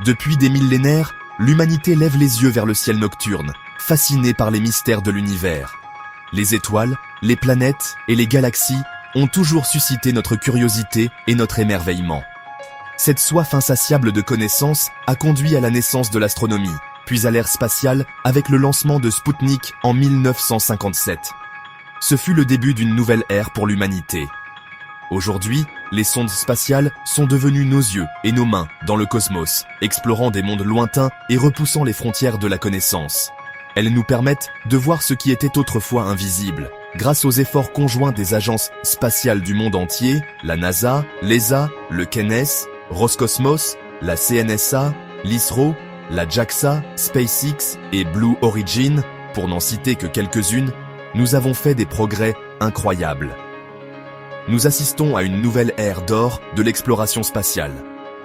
Depuis des millénaires, l'humanité lève les yeux vers le ciel nocturne, fascinée par les mystères de l'univers. Les étoiles, les planètes et les galaxies ont toujours suscité notre curiosité et notre émerveillement. Cette soif insatiable de connaissances a conduit à la naissance de l'astronomie, puis à l'ère spatiale avec le lancement de Spoutnik en 1957. Ce fut le début d'une nouvelle ère pour l'humanité. Aujourd'hui, les sondes spatiales sont devenues nos yeux et nos mains dans le cosmos, explorant des mondes lointains et repoussant les frontières de la connaissance. Elles nous permettent de voir ce qui était autrefois invisible, grâce aux efforts conjoints des agences spatiales du monde entier, la NASA, l'ESA, le CNES, Roscosmos, la CNSA, l'ISRO, la JAXA, SpaceX et Blue Origin, pour n'en citer que quelques-unes, nous avons fait des progrès incroyables. Nous assistons à une nouvelle ère d'or de l'exploration spatiale.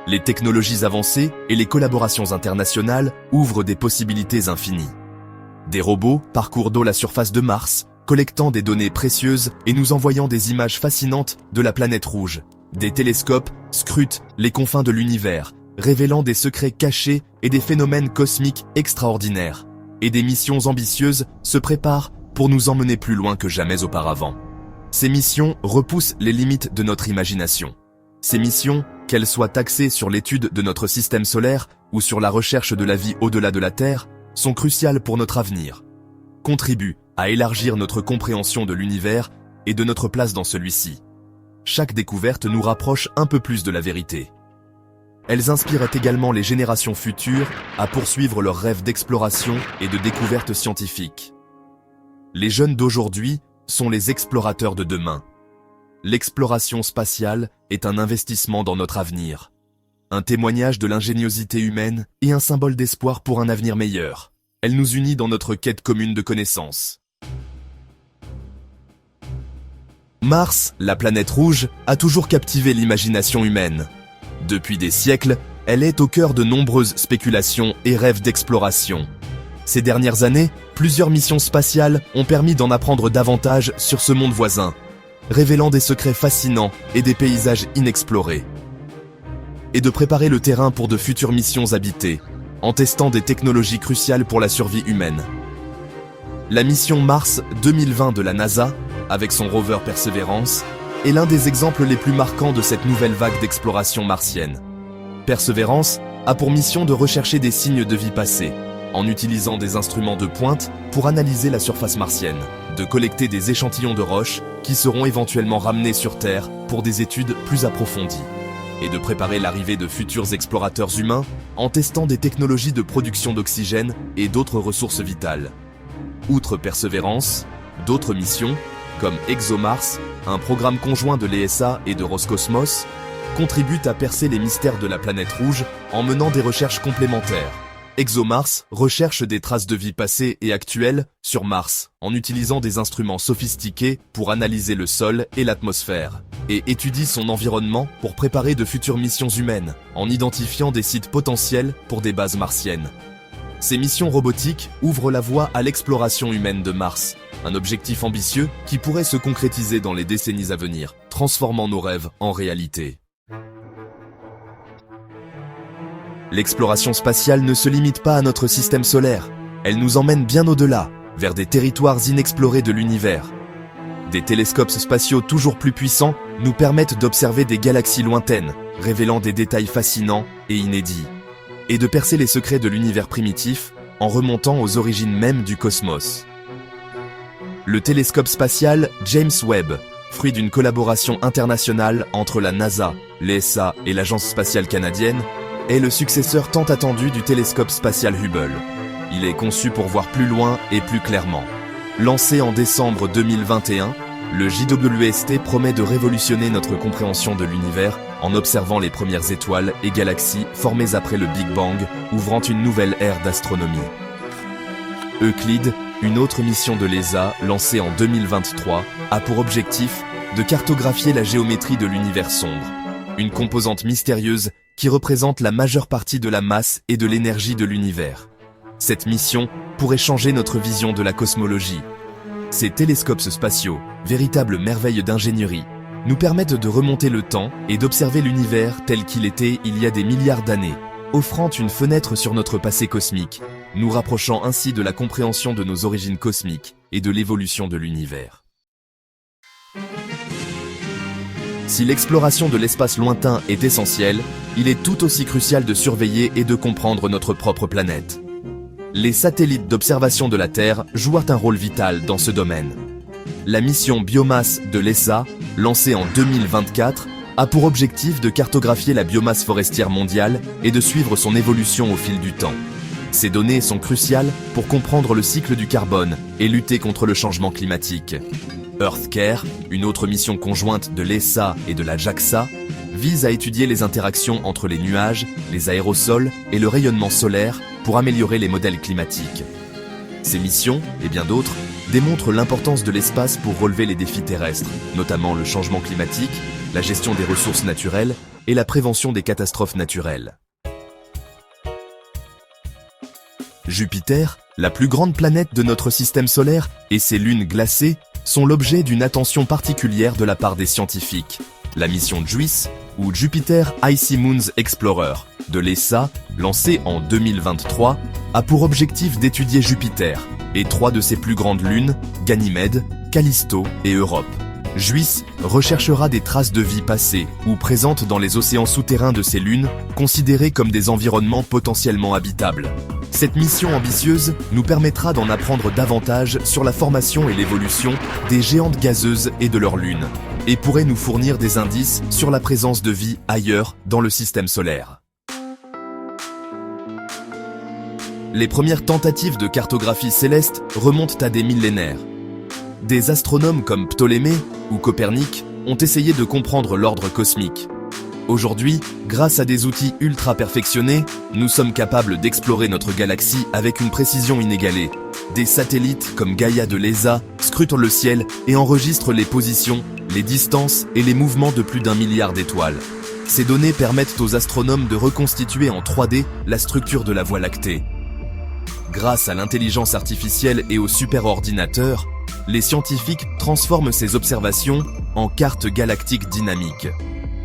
Les technologies avancées et les collaborations internationales ouvrent des possibilités infinies. Des robots parcourent la surface de Mars, collectant des données précieuses et nous envoyant des images fascinantes de la planète rouge. Des télescopes scrutent les confins de l'univers, révélant des secrets cachés et des phénomènes cosmiques extraordinaires. Et des missions ambitieuses se préparent pour nous emmener plus loin que jamais auparavant. Ces missions repoussent les limites de notre imagination. Ces missions, qu'elles soient axées sur l'étude de notre système solaire ou sur la recherche de la vie au-delà de la Terre, sont cruciales pour notre avenir, contribuent à élargir notre compréhension de l'univers et de notre place dans celui-ci. Chaque découverte nous rapproche un peu plus de la vérité. Elles inspirent également les générations futures à poursuivre leurs rêves d'exploration et de découverte scientifique. Les jeunes d'aujourd'hui sont les explorateurs de demain. L'exploration spatiale est un investissement dans notre avenir, un témoignage de l'ingéniosité humaine et un symbole d'espoir pour un avenir meilleur. Elle nous unit dans notre quête commune de connaissances. Mars, la planète rouge, a toujours captivé l'imagination humaine. Depuis des siècles, elle est au cœur de nombreuses spéculations et rêves d'exploration. Ces dernières années, plusieurs missions spatiales ont permis d'en apprendre davantage sur ce monde voisin, révélant des secrets fascinants et des paysages inexplorés. Et de préparer le terrain pour de futures missions habitées, en testant des technologies cruciales pour la survie humaine. La mission Mars 2020 de la NASA, avec son rover Perseverance, est l'un des exemples les plus marquants de cette nouvelle vague d'exploration martienne. Perseverance a pour mission de rechercher des signes de vie passée, en utilisant des instruments de pointe pour analyser la surface martienne, de collecter des échantillons de roches qui seront éventuellement ramenés sur Terre pour des études plus approfondies, et de préparer l'arrivée de futurs explorateurs humains en testant des technologies de production d'oxygène et d'autres ressources vitales. Outre Perseverance, d'autres missions, comme ExoMars, un programme conjoint de l'ESA et de Roscosmos, contribuent à percer les mystères de la planète rouge en menant des recherches complémentaires. ExoMars recherche des traces de vie passée et actuelle sur Mars en utilisant des instruments sophistiqués pour analyser le sol et l'atmosphère, et étudie son environnement pour préparer de futures missions humaines en identifiant des sites potentiels pour des bases martiennes. Ces missions robotiques ouvrent la voie à l'exploration humaine de Mars, un objectif ambitieux qui pourrait se concrétiser dans les décennies à venir, transformant nos rêves en réalité. L'exploration spatiale ne se limite pas à notre système solaire, elle nous emmène bien au-delà, vers des territoires inexplorés de l'univers. Des télescopes spatiaux toujours plus puissants nous permettent d'observer des galaxies lointaines, révélant des détails fascinants et inédits, et de percer les secrets de l'univers primitif en remontant aux origines mêmes du cosmos. Le télescope spatial James Webb, fruit d'une collaboration internationale entre la NASA, l'ESA et l'Agence spatiale canadienne, est le successeur tant attendu du télescope spatial Hubble. Il est conçu pour voir plus loin et plus clairement. Lancé en décembre 2021, le JWST promet de révolutionner notre compréhension de l'univers en observant les premières étoiles et galaxies formées après le Big Bang, ouvrant une nouvelle ère d'astronomie. Euclide, une autre mission de l'ESA lancée en 2023, a pour objectif de cartographier la géométrie de l'univers sombre, une composante mystérieuse qui représente la majeure partie de la masse et de l'énergie de l'univers. Cette mission pourrait changer notre vision de la cosmologie. Ces télescopes spatiaux, véritables merveilles d'ingénierie, nous permettent de remonter le temps et d'observer l'univers tel qu'il était il y a des milliards d'années, offrant une fenêtre sur notre passé cosmique, nous rapprochant ainsi de la compréhension de nos origines cosmiques et de l'évolution de l'univers. Si l'exploration de l'espace lointain est essentielle, il est tout aussi crucial de surveiller et de comprendre notre propre planète. Les satellites d'observation de la Terre jouent un rôle vital dans ce domaine. La mission Biomasse de l'ESA, lancée en 2024, a pour objectif de cartographier la biomasse forestière mondiale et de suivre son évolution au fil du temps. Ces données sont cruciales pour comprendre le cycle du carbone et lutter contre le changement climatique. EarthCare, une autre mission conjointe de l'ESA et de la JAXA, vise à étudier les interactions entre les nuages, les aérosols et le rayonnement solaire pour améliorer les modèles climatiques. Ces missions, et bien d'autres, démontrent l'importance de l'espace pour relever les défis terrestres, notamment le changement climatique, la gestion des ressources naturelles et la prévention des catastrophes naturelles. Jupiter, la plus grande planète de notre système solaire, et ses lunes glacées sont l'objet d'une attention particulière de la part des scientifiques. La mission JUICE, ou Jupiter Icy Moons Explorer, de l'ESA, lancée en 2023, a pour objectif d'étudier Jupiter et 3 de ses plus grandes lunes, Ganymède, Callisto et Europe. JUICE recherchera des traces de vie passées ou présentes dans les océans souterrains de ces lunes, considérées comme des environnements potentiellement habitables. Cette mission ambitieuse nous permettra d'en apprendre davantage sur la formation et l'évolution des géantes gazeuses et de leurs lunes, et pourrait nous fournir des indices sur la présence de vie ailleurs dans le système solaire. Les premières tentatives de cartographie céleste remontent à des millénaires. Des astronomes comme Ptolémée ou Copernic ont essayé de comprendre l'ordre cosmique. Aujourd'hui, grâce à des outils ultra perfectionnés, nous sommes capables d'explorer notre galaxie avec une précision inégalée. Des satellites comme Gaïa de l'ESA scrutent le ciel et enregistrent les positions, les distances et les mouvements de plus d'1 milliard d'étoiles. Ces données permettent aux astronomes de reconstituer en 3D la structure de la Voie lactée. Grâce à l'intelligence artificielle et aux superordinateurs, les scientifiques transforment ces observations en cartes galactiques dynamiques.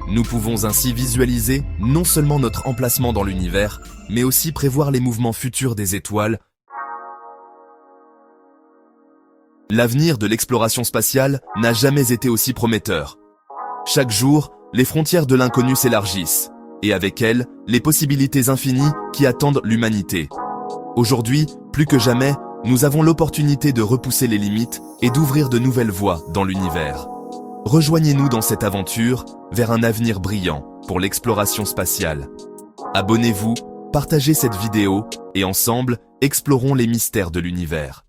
Nous pouvons ainsi visualiser non seulement notre emplacement dans l'univers, mais aussi prévoir les mouvements futurs des étoiles. L'avenir de l'exploration spatiale n'a jamais été aussi prometteur. Chaque jour, les frontières de l'inconnu s'élargissent, et avec elles, les possibilités infinies qui attendent l'humanité. Aujourd'hui, plus que jamais, nous avons l'opportunité de repousser les limites et d'ouvrir de nouvelles voies dans l'univers. Rejoignez-nous dans cette aventure vers un avenir brillant pour l'exploration spatiale. Abonnez-vous, partagez cette vidéo et ensemble, explorons les mystères de l'univers.